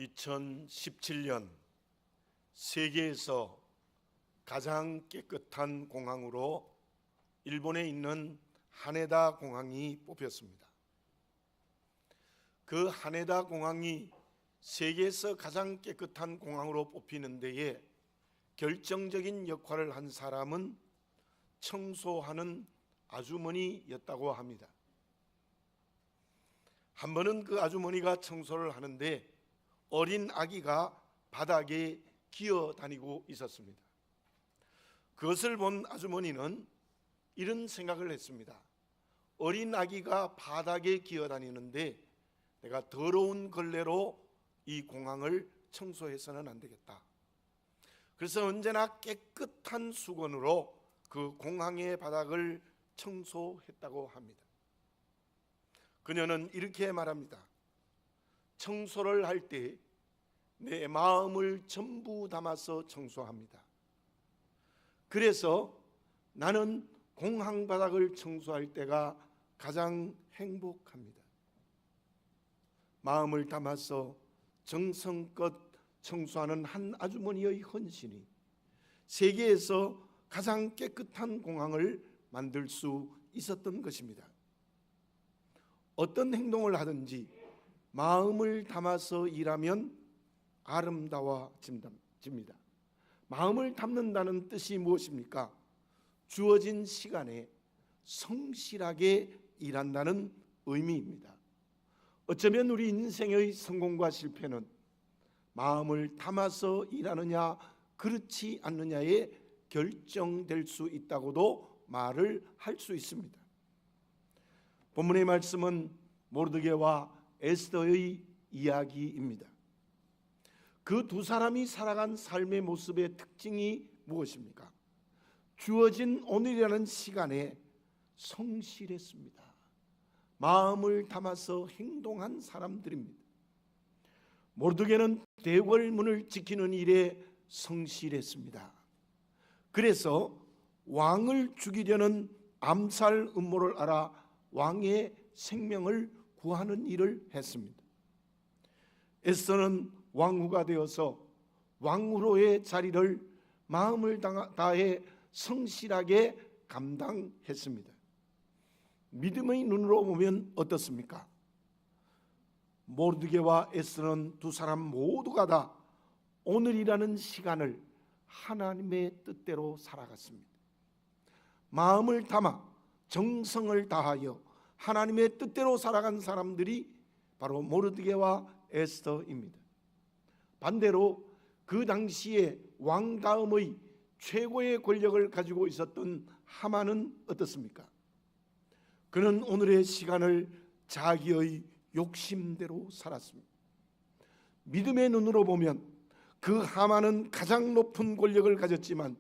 2017년 세계에서 가장 깨끗한 공항으로 일본에 있는 하네다 공항이 뽑혔습니다. 그 하네다 공항이 세계에서 가장 깨끗한 공항으로 뽑히는 데에 결정적인 역할을 한 사람은 청소하는 아주머니였다고 합니다. 한 번은 그 아주머니가 청소를 하는데 어린 아기가 바닥에 기어다니고 있었습니다. 그것을 본 아주머니는 이런 생각을 했습니다. 어린 아기가 바닥에 기어다니는데 내가 더러운 걸레로 이 공항을 청소해서는 안 되겠다. 그래서 언제나 깨끗한 수건으로 그 공항의 바닥을 청소했다고 합니다. 그녀는 이렇게 말합니다. 청소를 할 때 내 마음을 전부 담아서 청소합니다. 그래서 나는 공항 바닥을 청소할 때가 가장 행복합니다. 마음을 담아서 정성껏 청소하는 한 아주머니의 헌신이 세계에서 가장 깨끗한 공항을 만들 수 있었던 것입니다. 어떤 행동을 하든지 마음을 담아서 일하면 아름다워집니다. 마음을 담는다는 뜻이 무엇입니까? 주어진 시간에 성실하게 일한다는 의미입니다. 어쩌면 우리 인생의 성공과 실패는 마음을 담아서 일하느냐 그렇지 않느냐에 결정될 수 있다고도 말을 할 수 있습니다. 본문의 말씀은 모르드게와 에스더의 이야기입니다. 그 두 사람이 살아간 삶의 모습의 특징이 무엇입니까? 주어진 오늘이라는 시간에 성실했습니다. 마음을 담아서 행동한 사람들입니다. 모르드게는 대궐문을 지키는 일에 성실했습니다. 그래서 왕을 죽이려는 암살 음모를 알아 왕의 생명을 구하는 일을 했습니다. 에스더는 왕후가 되어서 왕후로의 자리를 마음을 다해 성실하게 감당했습니다. 믿음의 눈으로 보면 어떻습니까? 모르드게와 에스더는 두 사람 모두가 다 오늘이라는 시간을 하나님의 뜻대로 살아갔습니다. 마음을 담아 정성을 다하여 하나님의 뜻대로 살아간 사람들이 바로 모르드게와 에스더입니다. 반대로 그 당시에 왕 다음의 최고의 권력을 가지고 있었던 하만은 어떻습니까? 그는 오늘의 시간을 자기의 욕심대로 살았습니다. 믿음의 눈으로 보면 그 하만은 가장 높은 권력을 가졌지만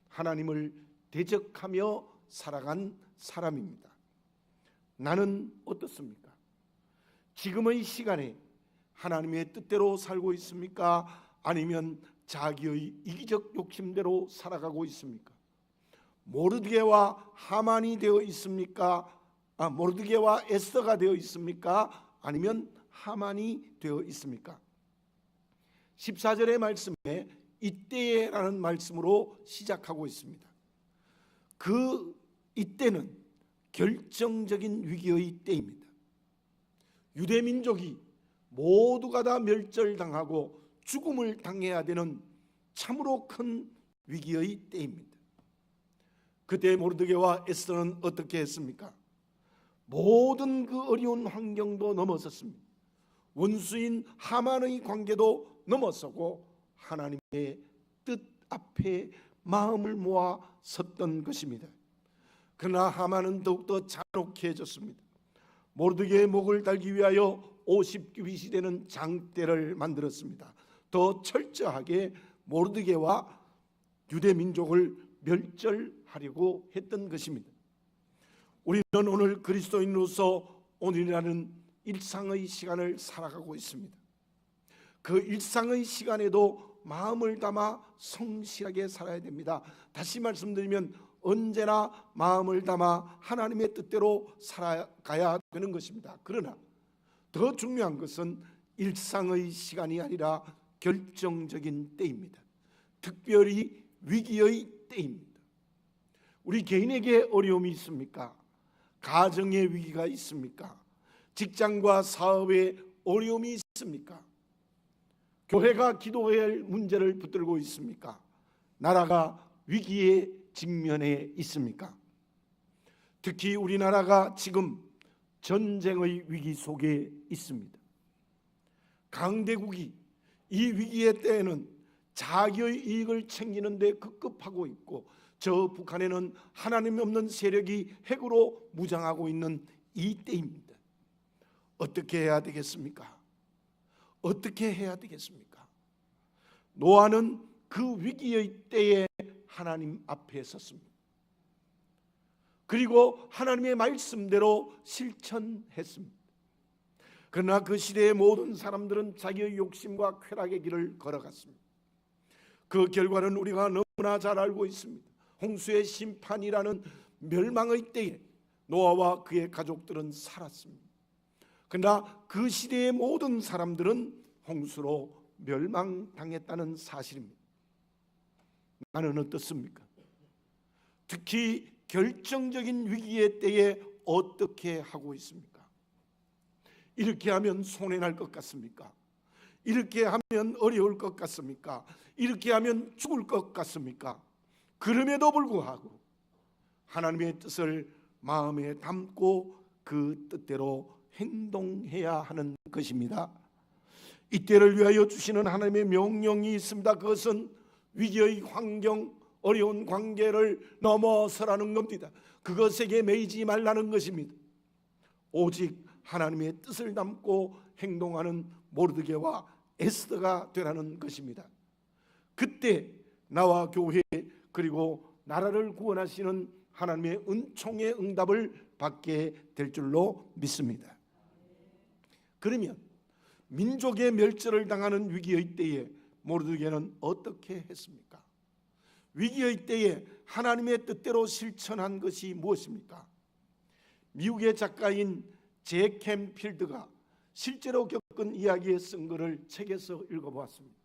하나님을 대적하며 살아간 사람입니다. 나는 어떻습니까? 지금의 시간에 하나님의 뜻대로 살고 있습니까? 아니면 자기의 이기적 욕심대로 살아가고 있습니까? 모르드게와 하만이 되어 있습니까? 모르드게와 에스더가 되어 있습니까? 아니면 하만이 되어 있습니까? 14절의 말씀에 이때라는 말씀으로 시작하고 있습니다. 그 이때는 결정적인 위기의 때입니다. 유대민족이 모두가 다 멸절당하고 죽음을 당해야 되는 참으로 큰 위기의 때입니다. 그때 모르드게와 에스더는 어떻게 했습니까? 모든 그 어려운 환경도 넘어섰습니다. 원수인 하만의 관계도 넘어서고 하나님의 뜻 앞에 마음을 모아 섰던 것입니다. 그러나 하만은 더욱더 잔혹해졌습니다. 모르드게의 목을 달기 위하여 50규빗이 되는 장대를 만들었습니다. 더 철저하게 모르드게와 유대민족을 멸절하려고 했던 것입니다. 우리는 오늘 그리스도인으로서 오늘이라는 일상의 시간을 살아가고 있습니다. 그 일상의 시간에도 마음을 담아 성실하게 살아야 됩니다. 다시 말씀드리면 언제나 마음을 담아 하나님의 뜻대로 살아가야 되는 것입니다. 그러나 더 중요한 것은 일상의 시간이 아니라 결정적인 때입니다. 특별히 위기의 때입니다. 우리 개인에게 어려움이 있습니까? 가정의 위기가 있습니까? 직장과 사업에 어려움이 있습니까? 교회가 기도해야 할 문제를 붙들고 있습니까? 나라가 위기에 직면해 있습니까? 특히 우리나라가 지금 전쟁의 위기 속에 있습니다. 강대국이 이 위기의 때에는 자기의 이익을 챙기는 데 급급하고 있고, 저 북한에는 하나님 없는 세력이 핵으로 무장하고 있는 이 때입니다. 어떻게 해야 되겠습니까? 어떻게 해야 되겠습니까? 노아는 그 위기의 때에 하나님 앞에 섰습니다. 그리고 하나님의 말씀대로 실천했습니다. 그러나 그 시대의 모든 사람들은 자기의 욕심과 쾌락의 길을 걸어갔습니다. 그 결과는 우리가 너무나 잘 알고 있습니다. 홍수의 심판이라는 멸망의 때에 노아와 그의 가족들은 살았습니다. 그러나 그 시대의 모든 사람들은 홍수로 멸망당했다는 사실입니다. 나는 어떻습니까? 특히 결정적인 위기의 때에 어떻게 하고 있습니까? 이렇게 하면 손해날 것 같습니까? 이렇게 하면 어려울 것 같습니까? 이렇게 하면 죽을 것 같습니까? 그럼에도 불구하고 하나님의 뜻을 마음에 담고 그 뜻대로 행동해야 하는 것입니다. 이때를 위하여 주시는 하나님의 명령이 있습니다. 그것은 위기의 환경, 어려운 관계를 넘어서라는 겁니다. 그것에게 매이지 말라는 것입니다. 오직 하나님의 뜻을 담고 행동하는 모르드게와 에스더가 되라는 것입니다. 그때 나와 교회 그리고 나라를 구원하시는 하나님의 은총의 응답을 받게 될 줄로 믿습니다. 그러면 민족의 멸절을 당하는 위기의 때에 모르드게는 어떻게 했습니까? 위기의 때에 하나님의 뜻대로 실천한 것이 무엇입니까? 미국의 작가인 제캠 필드가 실제로 겪은 이야기에 쓴 글을 책에서 읽어보았습니다.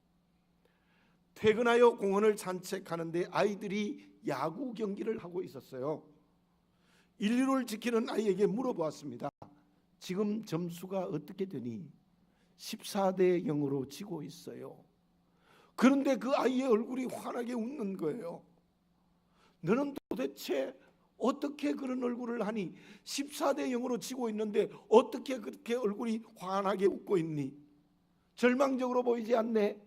퇴근하여 공원을 산책하는데 아이들이 야구 경기를 하고 있었어요. 인류를 지키는 아이에게 물어보았습니다. 지금 점수가 어떻게 되니? 14대 0으로 지고 있어요. 그런데 그 아이의 얼굴이 환하게 웃는 거예요. 너는 도대체 어떻게 그런 얼굴을 하니? 14대 0으로 지고 있는데 어떻게 그렇게 얼굴이 환하게 웃고 있니? 절망적으로 보이지 않네?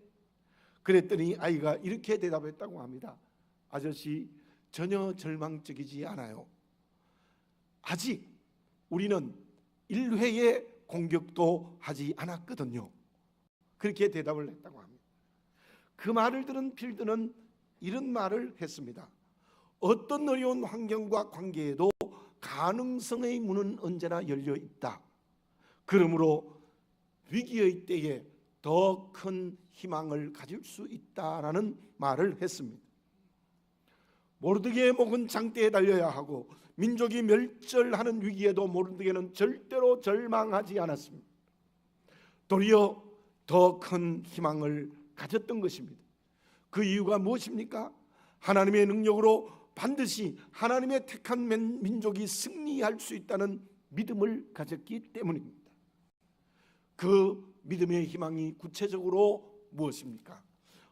그랬더니 아이가 이렇게 대답했다고 합니다. 아저씨, 전혀 절망적이지 않아요. 아직 우리는 1회의 공격도 하지 않았거든요. 그렇게 대답을 했다고 합니다. 그 말을 들은 필드는 이런 말을 했습니다. 어떤 어려운 환경과 관계에도 가능성의 문은 언제나 열려 있다. 그러므로 위기의 때에 더 큰 희망을 가질 수 있다라는 말을 했습니다. 모르드게의 목은 장대에 달려야 하고 민족이 멸절하는 위기에도 모르드게는 절대로 절망하지 않았습니다. 도리어 더 큰 희망을 가졌던 것입니다. 그 이유가 무엇입니까? 하나님의 능력으로 반드시 하나님의 택한 민족이 승리할 수 있다는 믿음을 가졌기 때문입니다. 그 믿음의 희망이 구체적으로 무엇입니까?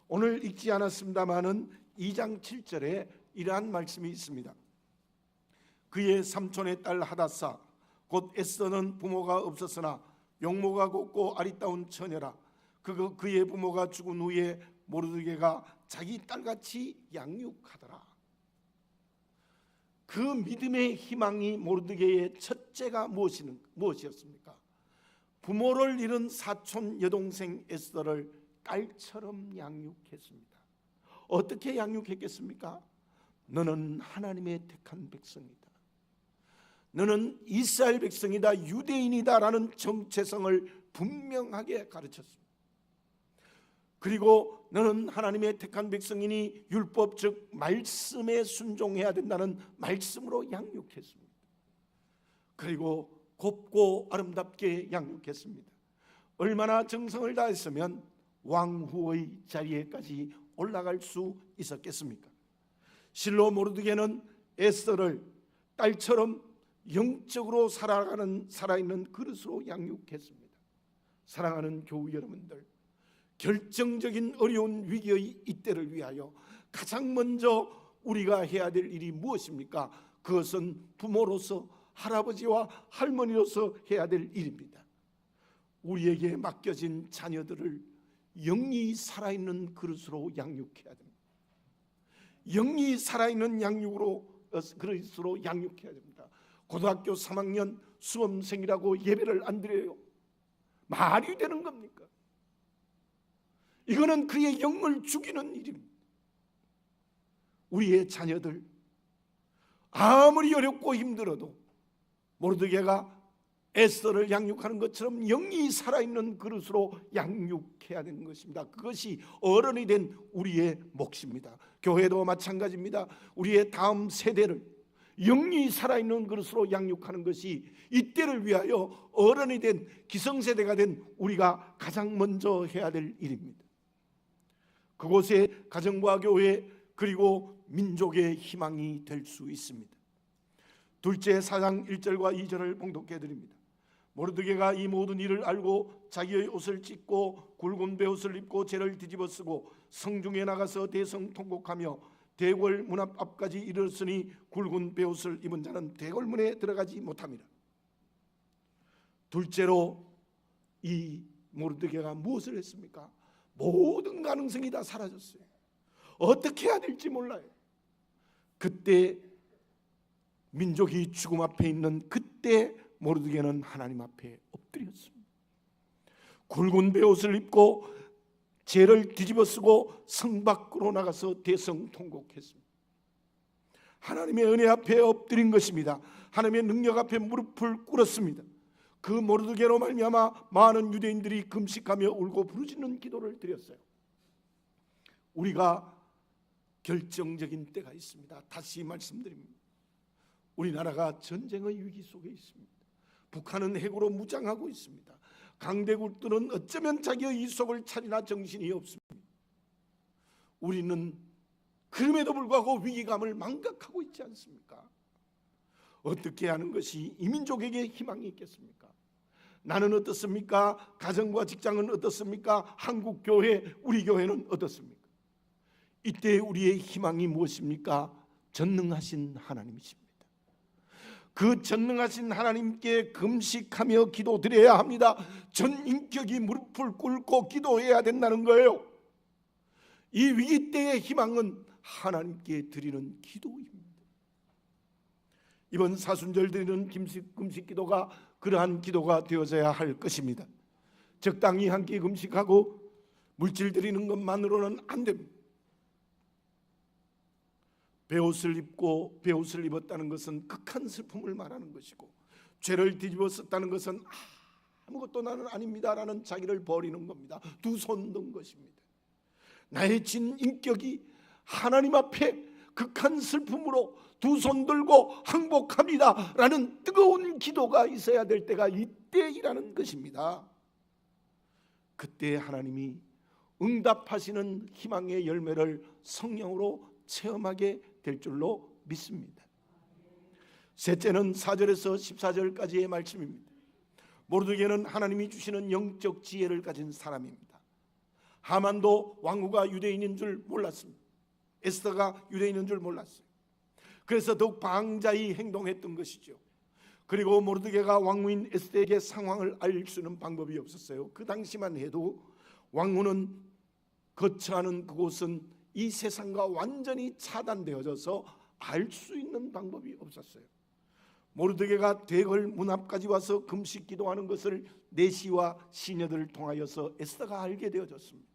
오늘 읽지 않았습니다마는 2장 7절에 이러한 말씀이 있습니다. 그의 삼촌의 딸 하닷사 곧 에스더는 부모가 없었으나 용모가 곱고 아리따운 처녀라. 그의 부모가 죽은 후에 모르드게가 자기 딸같이 양육하더라. 그 믿음의 희망이 모르드게의 첫째가 무엇이었습니까? 부모를 잃은 사촌 여동생 에스더를 딸처럼 양육했습니다. 어떻게 양육했겠습니까? 너는 하나님의 택한 백성이다. 너는 이스라엘 백성이다, 유대인이다 라는 정체성을 분명하게 가르쳤습니다. 그리고 너는 하나님의 택한 백성이니 율법 즉 말씀에 순종해야 된다는 말씀으로 양육했습니다. 그리고 곱고 아름답게 양육했습니다. 얼마나 정성을 다했으면 왕후의 자리에까지 올라갈 수 있었겠습니까? 실로 모르드게는 에스더를 딸처럼 영적으로 살아있는 그릇으로 양육했습니다. 사랑하는 교우 여러분들, 결정적인 어려운 위기의 이때를 위하여 가장 먼저 우리가 해야 될 일이 무엇입니까? 그것은 부모로서, 할아버지와 할머니로서 해야 될 일입니다. 우리에게 맡겨진 자녀들을 영이 살아있는 그릇으로 양육해야 됩니다. 영이 살아있는 그릇으로 양육해야 됩니다. 고등학교 3학년 수험생이라고 예배를 안 드려요. 말이 되는 겁니까? 이거는 그의 영을 죽이는 일입니다. 우리의 자녀들 아무리 어렵고 힘들어도 모르드게가 에스더를 양육하는 것처럼 영이 살아있는 그릇으로 양육해야 되는 것입니다. 그것이 어른이 된 우리의 몫입니다. 교회도 마찬가지입니다. 우리의 다음 세대를 영이 살아있는 그릇으로 양육하는 것이 이때를 위하여 어른이 된 기성세대가 된 우리가 가장 먼저 해야 될 일입니다. 그곳에 가정과 교회 그리고 민족의 희망이 될 수 있습니다. 둘째 4장 1절과 2절을 봉독해 드립니다. 모르드게가 이 모든 일을 알고 자기의 옷을 찢고 굵은 베옷을 입고 재를 뒤집어 쓰고 성중에 나가서 대성 통곡하며 대궐 문 앞까지 이르렀으니 굵은 베옷을 입은 자는 대궐문에 들어가지 못함이라. 둘째로 이 모르드게가 무엇을 했습니까? 모든 가능성이 다 사라졌어요. 어떻게 해야 될지 몰라요. 그때 민족이 죽음 앞에 있는 그때 모르드게는 하나님 앞에 엎드렸습니다. 굵은 베옷을 입고 재를 뒤집어 쓰고 성 밖으로 나가서 대성통곡했습니다. 하나님의 은혜 앞에 엎드린 것입니다. 하나님의 능력 앞에 무릎을 꿇었습니다. 그 모르드게로 말미암아 많은 유대인들이 금식하며 울고 부르짖는 기도를 드렸어요. 우리가 결정적인 때가 있습니다. 다시 말씀드립니다. 우리나라가 전쟁의 위기 속에 있습니다. 북한은 핵으로 무장하고 있습니다. 강대국들은 어쩌면 자기의 이속을 차리나 정신이 없습니다. 우리는 그럼에도 불구하고 위기감을 망각하고 있지 않습니까? 어떻게 하는 것이 이 민족에게 희망이 있겠습니까? 나는 어떻습니까? 가정과 직장은 어떻습니까? 한국 교회, 우리 교회는 어떻습니까? 이때 우리의 희망이 무엇입니까? 전능하신 하나님이십니다. 그 전능하신 하나님께 금식하며 기도드려야 합니다. 전 인격이 무릎을 꿇고 기도해야 된다는 거예요. 이 위기 때의 희망은 하나님께 드리는 기도입니다. 이번 사순절 드리는 금식 기도가 그러한 기도가 되어져야 할 것입니다. 적당히 한 끼 금식하고 물질 드리는 것만으로는 안 됩니다. 베옷을 입었다는 것은 극한 슬픔을 말하는 것이고, 죄를 뒤집어 썼다는 것은 아무것도 나는 아닙니다라는 자기를 버리는 겁니다. 두 손 든 것입니다. 나의 진 인격이 하나님 앞에 극한 슬픔으로 두 손 들고 항복합니다라는 뜨거운 기도가 있어야 될 때가 이때이라는 것입니다. 그때 하나님이 응답하시는 희망의 열매를 성령으로 체험하게 될 줄로 믿습니다. 셋째는 4절에서 14절까지의 말씀입니다. 모르드게는 하나님이 주시는 영적 지혜를 가진 사람입니다. 하만도 왕후가 유대인인 줄 몰랐습니다. 에스더가 유대인인 줄 몰랐어요. 그래서 더욱 방자히 행동했던 것이죠. 그리고 모르드게가 왕후인 에스더에게 상황을 알 수 있는 방법이 없었어요. 그 당시만 해도 왕후는 거처하는 그곳은 이 세상과 완전히 차단되어져서 알 수 있는 방법이 없었어요. 모르드게가 대궐 문 앞까지 와서 금식 기도하는 것을 내시와 시녀들을 통하여서 에스더가 알게 되어졌습니다.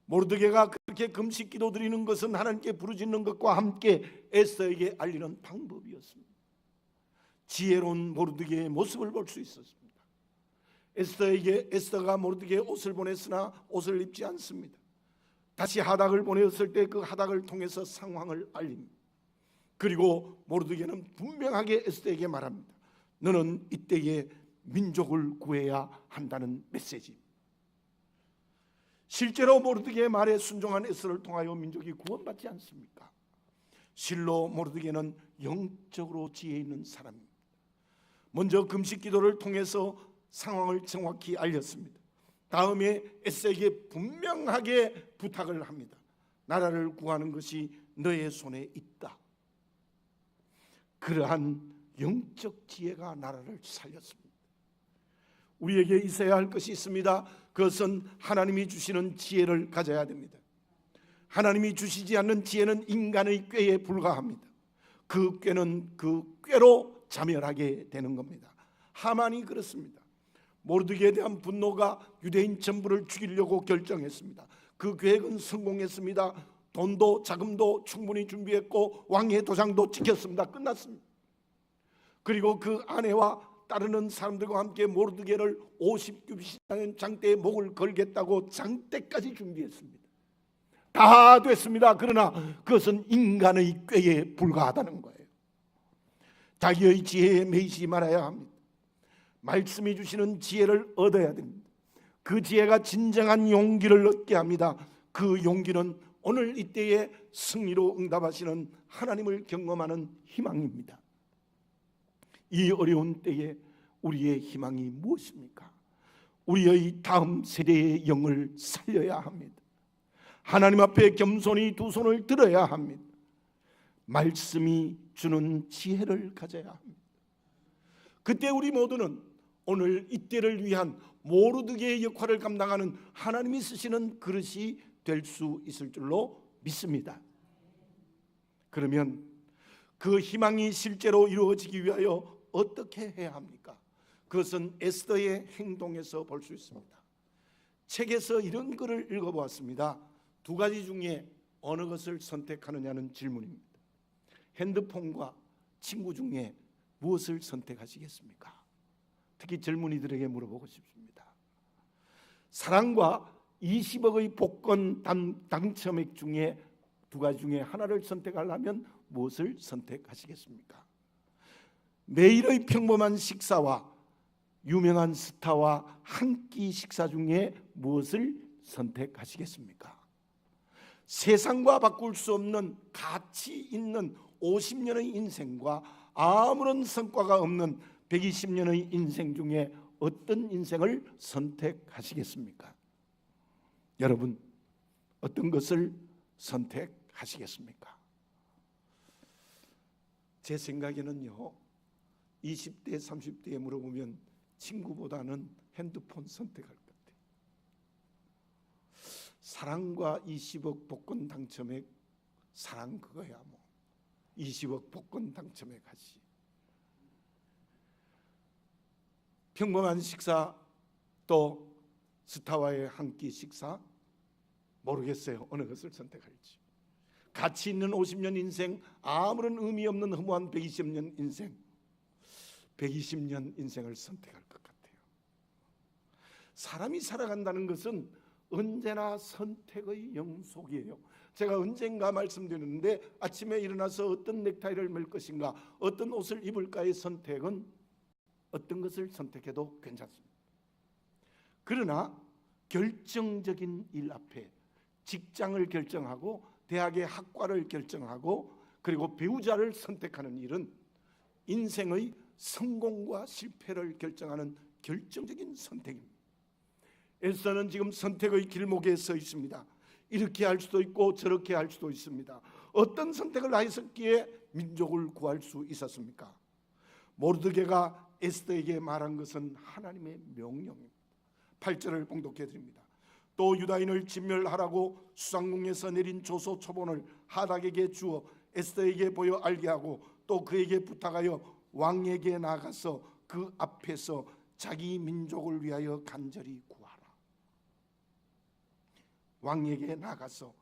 모르드게가 그렇게 금식 기도 드리는 것은 하나님께 부르짖는 것과 함께 에스더에게 알리는 방법이었습니다. 지혜로운 모르드게의 모습을 볼 수 있었습니다. 에스더가 모르드게의 옷을 보냈으나 옷을 입지 않습니다. 다시 하닥을 보내었을 때 그 하닥을 통해서 상황을 알립니다. 그리고 모르드게는 분명하게 에스더에게 말합니다. 너는 이때에 민족을 구해야 한다는 메시지. 실제로 모르드게의 말에 순종한 에스더를 통하여 민족이 구원받지 않습니까? 실로 모르드게는 영적으로 지혜 있는 사람입니다. 먼저 금식 기도를 통해서 상황을 정확히 알렸습니다. 다음에 에스더에게 분명하게 부탁을 합니다. 나라를 구하는 것이 너의 손에 있다. 그러한 영적 지혜가 나라를 살렸습니다. 우리에게 있어야 할 것이 있습니다. 그것은 하나님이 주시는 지혜를 가져야 됩니다. 하나님이 주시지 않는 지혜는 인간의 꾀에 불과합니다. 그 꾀는 그 꾀로 자멸하게 되는 겁니다. 하만이 그렇습니다. 모르드게에 대한 분노가 유대인 전부를 죽이려고 결정했습니다. 그 계획은 성공했습니다. 돈도 자금도 충분히 준비했고 왕의 도장도 찍혔습니다. 끝났습니다. 그리고 그 아내와 따르는 사람들과 함께 모르드게를 50규빗이라는 장대에 목을 걸겠다고 장대까지 준비했습니다. 다 됐습니다. 그러나 그것은 인간의 꾀에 불과하다는 거예요. 자기의 지혜에 매이지 말아야 합니다. 말씀이 주시는 지혜를 얻어야 됩니다. 그 지혜가 진정한 용기를 얻게 합니다. 그 용기는 오늘 이때에 승리로 응답하시는 하나님을 경험하는 희망입니다. 이 어려운 때에 우리의 희망이 무엇입니까? 우리의 다음 세대의 영을 살려야 합니다. 하나님 앞에 겸손히 두 손을 들어야 합니다. 말씀이 주는 지혜를 가져야 합니다. 그때 우리 모두는 오늘 이때를 위한 모르드게의 역할을 감당하는 하나님이 쓰시는 그릇이 될 수 있을 줄로 믿습니다. 그러면 그 희망이 실제로 이루어지기 위하여 어떻게 해야 합니까? 그것은 에스더의 행동에서 볼 수 있습니다. 책에서 이런 글을 읽어보았습니다. 두 가지 중에 어느 것을 선택하느냐는 질문입니다. 핸드폰과 친구 중에 무엇을 선택하시겠습니까? 특히 젊은이들에게 물어보고 싶습니다. 사랑과 20억의 복권 당첨액 중에 두 가지 중에 하나를 선택하려면 무엇을 선택하시겠습니까? 매일의 평범한 식사와 유명한 스타와 한 끼 식사 중에 무엇을 선택하시겠습니까? 세상과 바꿀 수 없는 가치 있는 50년의 인생과 아무런 성과가 없는 120년의 인생 중에 어떤 인생을 선택하시겠습니까? 여러분, 어떤 것을 선택하시겠습니까? 제 생각에는요, 20대, 30대에 물어보면 친구보다는 핸드폰 선택할 것 같아요. 사랑과 20억 복권 당첨액, 사랑 그거야 뭐. 20억 복권 당첨액 하지. 평범한 식사 또 스타와의 한 끼 식사, 모르겠어요. 어느 것을 선택할지. 가치 있는 50년 인생, 아무런 의미 없는 허무한 120년 인생, 120년 인생을 선택할 것 같아요. 사람이 살아간다는 것은 언제나 선택의 영속이에요. 제가 언젠가 말씀드렸는데 아침에 일어나서 어떤 넥타이를 멜 것인가, 어떤 옷을 입을까의 선택은 어떤 것을 선택해도 괜찮습니다. 그러나 결정적인 일 앞에 직장을 결정하고 대학의 학과를 결정하고 그리고 배우자를 선택하는 일은 인생의 성공과 실패를 결정하는 결정적인 선택입니다. 에스더는 지금 선택의 길목에 서 있습니다. 이렇게 할 수도 있고 저렇게 할 수도 있습니다. 어떤 선택을 하였기에 민족을 구할 수 있었습니까? 모르드게가 에스더에게 말한 것은 하나님의 명령입니다. 8절을 봉독해 드립니다. 또 유다인을 진멸하라고 수상궁에서 내린 조서 초본을 하닥에게 주어 에스더에게 보여 알게 하고 또 그에게 부탁하여 왕에게 나가서 그 앞에서 자기 민족을 위하여 간절히 구하라. 왕에게 나가서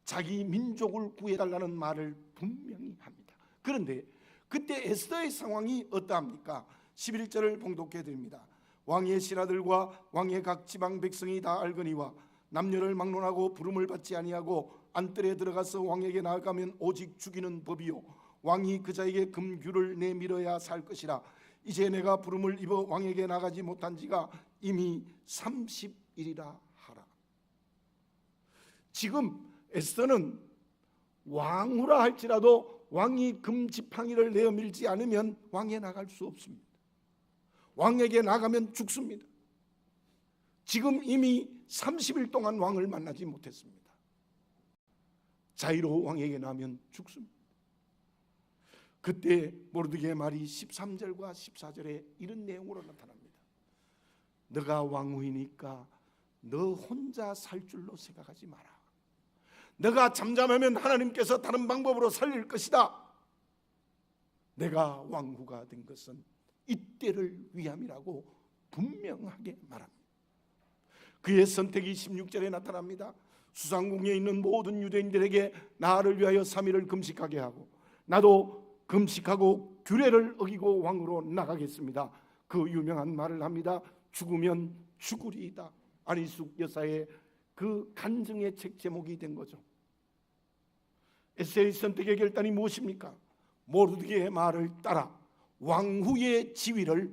자기 민족을 구해달라는 말을 분명히 합니다. 그런데 그때 에스더의 상황이 어떠합니까? 11절을 봉독해 드립니다. 왕의 신하들과 왕의 각 지방 백성이 다 알거니와 남녀를 막론하고 부름을 받지 아니하고 안뜰에 들어가서 왕에게 나아가면 오직 죽이는 법이요 왕이 그자에게 금규를 내밀어야 살 것이라. 이제 내가 부름을 입어 왕에게 나가지 못한 지가 이미 30일이라 하라. 지금 에스더는 왕후라 할지라도 왕이 금지팡이를 내어 밀지 않으면 왕에 나갈 수 없습니다. 왕에게 나가면 죽습니다. 지금 이미 30일 동안 왕을 만나지 못했습니다. 자이로 왕에게 나면 죽습니다. 그때 모르드게의 말이 13절과 14절에 이런 내용으로 나타납니다. 너가 왕후이니까 너 혼자 살 줄로 생각하지 마라. 너가 잠잠하면 하나님께서 다른 방법으로 살릴 것이다. 내가 왕후가 된 것은 이때를 위함이라고 분명하게 말합니다. 그의 선택이 16절에 나타납니다. 수상궁에 있는 모든 유대인들에게 나를 위하여 3일을 금식하게 하고 나도 금식하고 규례를 어기고 왕으로 나가겠습니다. 그 유명한 말을 합니다. 죽으면 죽으리이다. 안희숙 여사의 그 간증의 책 제목이 된 거죠. 에스더의 선택의 결단이 무엇입니까? 모르드게의 말을 따라 왕후의 지위를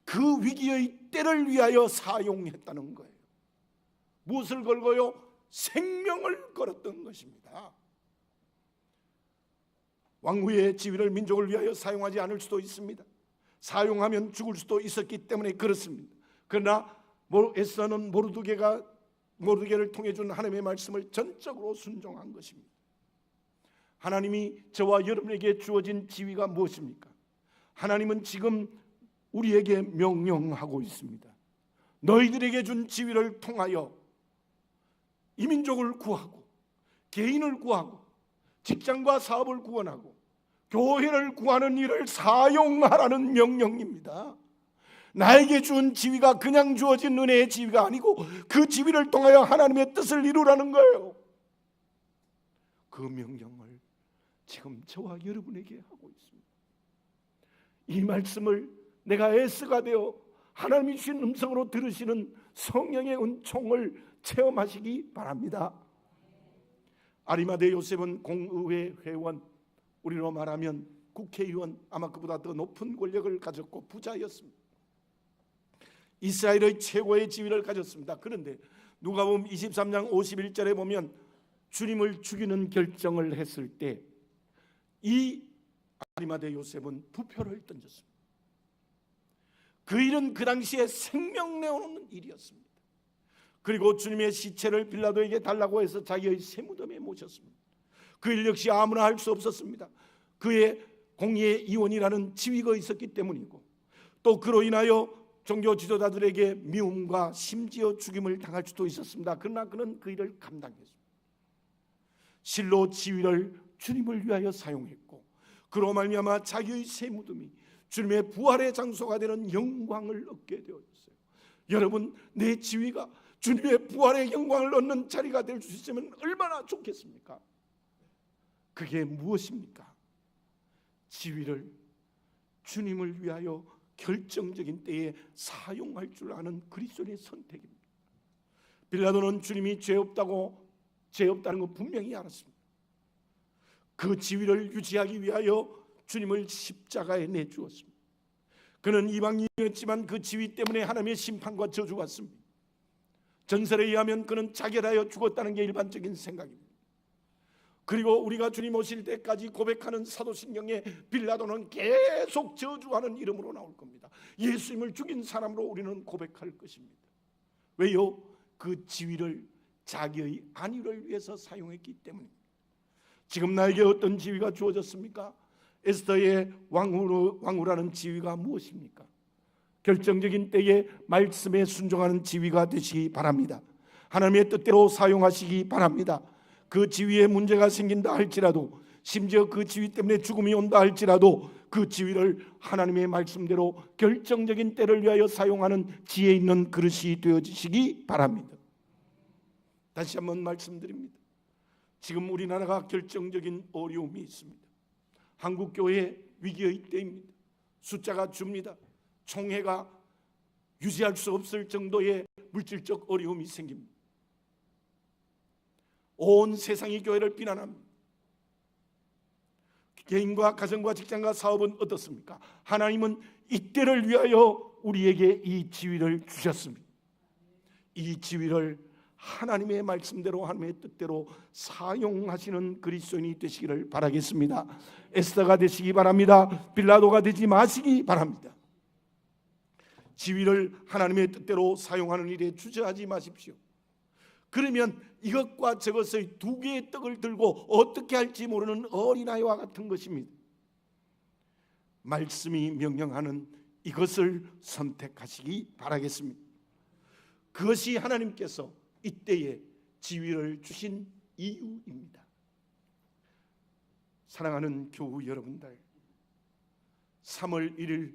그 위기의 때를 위하여 사용했다는 거예요. 무엇을 걸고요? 생명을 걸었던 것입니다. 왕후의 지위를 민족을 위하여 사용하지 않을 수도 있습니다. 사용하면 죽을 수도 있었기 때문에 그렇습니다. 그러나 에스더는 모르드게를 통해 준 하나님의 말씀을 전적으로 순종한 것입니다. 하나님이 저와 여러분에게 주어진 지위가 무엇입니까? 하나님은 지금 우리에게 명령하고 있습니다. 너희들에게 준 지위를 통하여 이민족을 구하고 개인을 구하고 직장과 사업을 구원하고 교회를 구하는 일을 사용하라는 명령입니다. 나에게 준 지위가 그냥 주어진 은혜의 지위가 아니고 그 지위를 통하여 하나님의 뜻을 이루라는 거예요. 그 명령을 지금 저와 여러분에게 하고 있습니다. 이 말씀을 내가 에스더가 되어 하나님이 주신 음성으로 들으시는 성령의 은총을 체험하시기 바랍니다. 아리마대 요셉은 공의회 회원, 우리로 말하면 국회의원, 아마 그보다 더 높은 권력을 가졌고 부자였습니다. 이스라엘의 최고의 지위를 가졌습니다. 그런데 누가복음 23장 51절에 보면 주님을 죽이는 결정을 했을 때 이 아리마대 요셉은 부표를 던졌습니다. 그 일은 그 당시에 생명 내어놓는 일이었습니다. 그리고 주님의 시체를 빌라도에게 달라고 해서 자기의 세무덤에 모셨습니다. 그 일 역시 아무나 할 수 없었습니다. 그의 공의의 이원이라는 지위가 있었기 때문이고 또 그로 인하여 종교 지도자들에게 미움과 심지어 죽임을 당할 수도 있었습니다. 그러나 그는 그 일을 감당했습니다. 실로 지위를 주님을 위하여 사용했고 그로 말미암아 자기의 세무덤이 주님의 부활의 장소가 되는 영광을 얻게 되었어요. 여러분, 내 지위가 주님의 부활의 영광을 얻는 자리가 될 수 있으면 얼마나 좋겠습니까? 그게 무엇입니까? 지위를 주님을 위하여 결정적인 때에 사용할 줄 아는 그리스도의 선택입니다. 빌라도는 주님이 죄 없다는 거 분명히 알았습니다. 그 지위를 유지하기 위하여 주님을 십자가에 내주었습니다. 그는 이방인이었지만 그 지위 때문에 하나님의 심판과 저주가 왔습니다. 전설에 의하면 그는 자결하여 죽었다는 게 일반적인 생각입니다. 그리고 우리가 주님 오실 때까지 고백하는 사도신경에 빌라도는 계속 저주하는 이름으로 나올 겁니다. 예수님을 죽인 사람으로 우리는 고백할 것입니다. 왜요? 그 지위를 자기의 안위를 위해서 사용했기 때문입니다. 지금 나에게 어떤 지위가 주어졌습니까? 에스더의 왕후라는 지위가 무엇입니까? 결정적인 때에 말씀에 순종하는 지위가 되시기 바랍니다. 하나님의 뜻대로 사용하시기 바랍니다. 그 지위에 문제가 생긴다 할지라도, 심지어 그 지위 때문에 죽음이 온다 할지라도 그 지위를 하나님의 말씀대로 결정적인 때를 위하여 사용하는 지혜 있는 그릇이 되어지시기 바랍니다. 다시 한번 말씀드립니다. 지금 우리나라가 결정적인 어려움이 있습니다. 한국교회 위기의 때입니다. 숫자가 줍니다. 총회가 유지할 수 없을 정도의 물질적 어려움이 생깁니다. 온 세상이 교회를 비난합니다. 개인과 가정과 직장과 사업은 어떻습니까? 하나님은 이때를 위하여 우리에게 이 지위를 주셨습니다. 이 지위를 하나님의 말씀대로 하나님의 뜻대로 사용하시는 그리스도인이 되시기를 바라겠습니다. 에스더가 되시기 바랍니다. 빌라도가 되지 마시기 바랍니다. 지위를 하나님의 뜻대로 사용하는 일에 주저하지 마십시오. 그러면 이것과 저것의 두 개의 떡을 들고 어떻게 할지 모르는 어린아이와 같은 것입니다. 말씀이 명령하는 이것을 선택하시기 바라겠습니다. 그것이 하나님께서 이때에 지위를 주신 이유입니다. 사랑하는 교우 여러분들, 3월 1일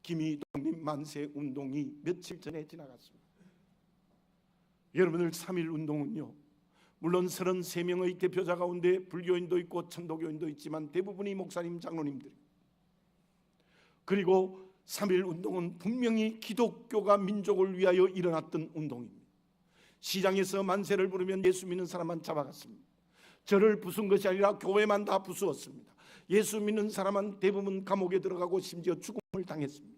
김희동님 만세 운동이 며칠 전에 지나갔습니다. 여러분들 3.1 운동은요, 물론 33명의 대표자 가운데 불교인도 있고 천도교인도 있지만 대부분이 목사님, 장로님들입니다. 그리고 3.1 운동은 분명히 기독교가 민족을 위하여 일어났던 운동입니다. 시장에서 만세를 부르면 예수 믿는 사람만 잡아갔습니다. 저를 부순 것이 아니라 교회만 다 부수었습니다. 예수 믿는 사람은 대부분 감옥에 들어가고 심지어 죽음을 당했습니다.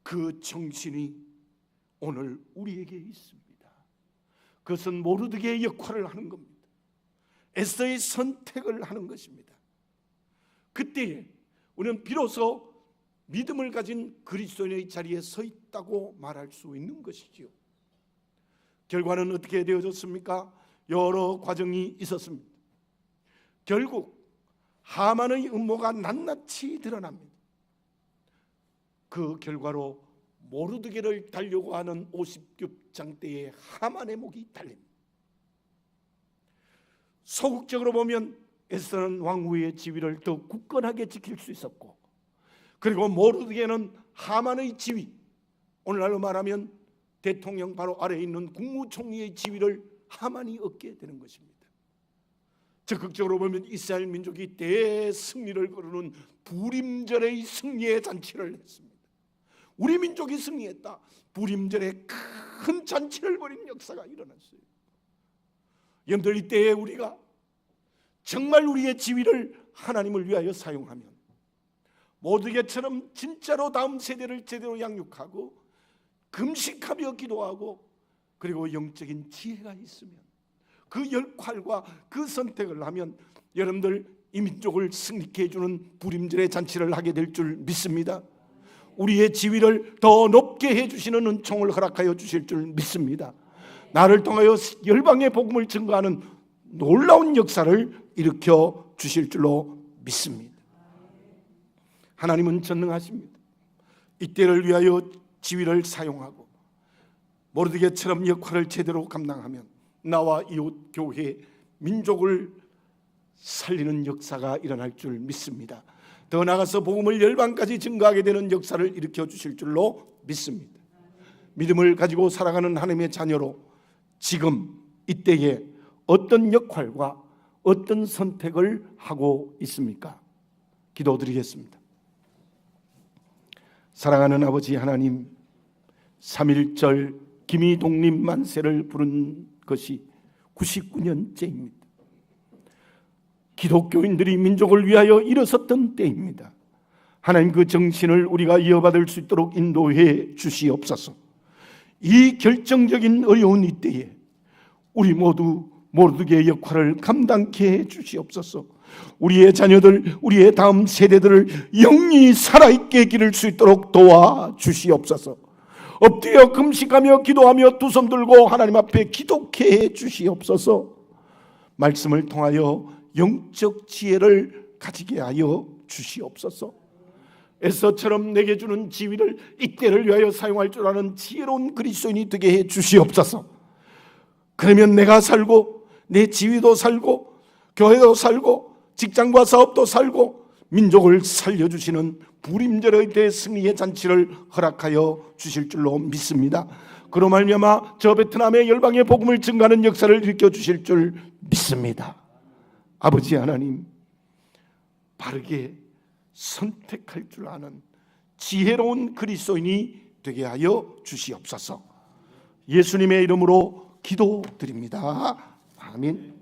그 정신이 오늘 우리에게 있습니다. 그것은 모르드게의 역할을 하는 겁니다. 에스더의 선택을 하는 것입니다. 그때에 우리는 비로소 믿음을 가진 그리스도인의 자리에 서 있다고 말할 수 있는 것이지요. 결과는 어떻게 되어졌습니까? 여러 과정이 있었습니다. 결국 하만의 음모가 낱낱이 드러납니다. 그 결과로 모르드게를 달려고 하는 50둣장대에 하만의 목이 달립니다. 소극적으로 보면 에스더는 왕후의 지위를 더 굳건하게 지킬 수 있었고, 그리고 모르드게는 하만의 지위, 오늘날로 말하면 대통령 바로 아래에 있는 국무총리의 지위를 하만이 얻게 되는 것입니다. 적극적으로 보면 이스라엘 민족이 대승리를 거두는 부림절의 승리의 잔치를 했습니다. 우리 민족이 승리했다. 부림절에 큰 잔치를 벌인 역사가 일어났어요. 여러분들, 이때에 우리가 정말 우리의 지위를 하나님을 위하여 사용하면 모르드게처럼 진짜로 다음 세대를 제대로 양육하고 금식하며 기도하고 그리고 영적인 지혜가 있으면 그 역할과 그 선택을 하면 여러분들 이 민족을 승리케 해주는 부림절의 잔치를 하게 될 줄 믿습니다. 우리의 지위를 더 높게 해주시는 은총을 허락하여 주실 줄 믿습니다. 나를 통하여 열방의 복음을 증거하는 놀라운 역사를 일으켜 주실 줄로 믿습니다. 하나님은 전능하십니다. 이때를 위하여 지위를 사용하고 모르드게처럼 역할을 제대로 감당하면 나와 이웃, 교회, 민족을 살리는 역사가 일어날 줄 믿습니다. 더 나아가서 복음을 열방까지 증거하게 되는 역사를 일으켜 주실 줄로 믿습니다. 믿음을 가지고 살아가는 하나님의 자녀로 지금 이때에 어떤 역할과 어떤 선택을 하고 있습니까? 기도드리겠습니다. 사랑하는 아버지 하나님, 3.1절 김희동님 만세를 부른 것이 99년째입니다. 기독교인들이 민족을 위하여 일어섰던 때입니다. 하나님, 그 정신을 우리가 이어받을 수 있도록 인도해 주시옵소서. 이 결정적인 어려운 이때에 우리 모두 모르드게의 역할을 감당케 해 주시옵소서. 우리의 자녀들, 우리의 다음 세대들을 영이 살아있게 기를 수 있도록 도와주시옵소서. 엎드려 금식하며 기도하며 두 손 들고 하나님 앞에 기도케 해 주시옵소서. 말씀을 통하여 영적 지혜를 가지게 하여 주시옵소서. 에스더처럼 내게 주는 지위를 이때를 위하여 사용할 줄 아는 지혜로운 그리스도인이 되게 해 주시옵소서. 그러면 내가 살고 내 지위도 살고 교회도 살고 직장과 사업도 살고 민족을 살려주시는 부림절의 대승리의 잔치를 허락하여 주실 줄로 믿습니다. 그로 말미암아 저 베트남의 열방의 복음을 증가하는 역사를 일으켜 주실 줄 믿습니다. 아버지 하나님, 바르게 선택할 줄 아는 지혜로운 그리스도인이 되게 하여 주시옵소서. 예수님의 이름으로 기도드립니다. 아멘.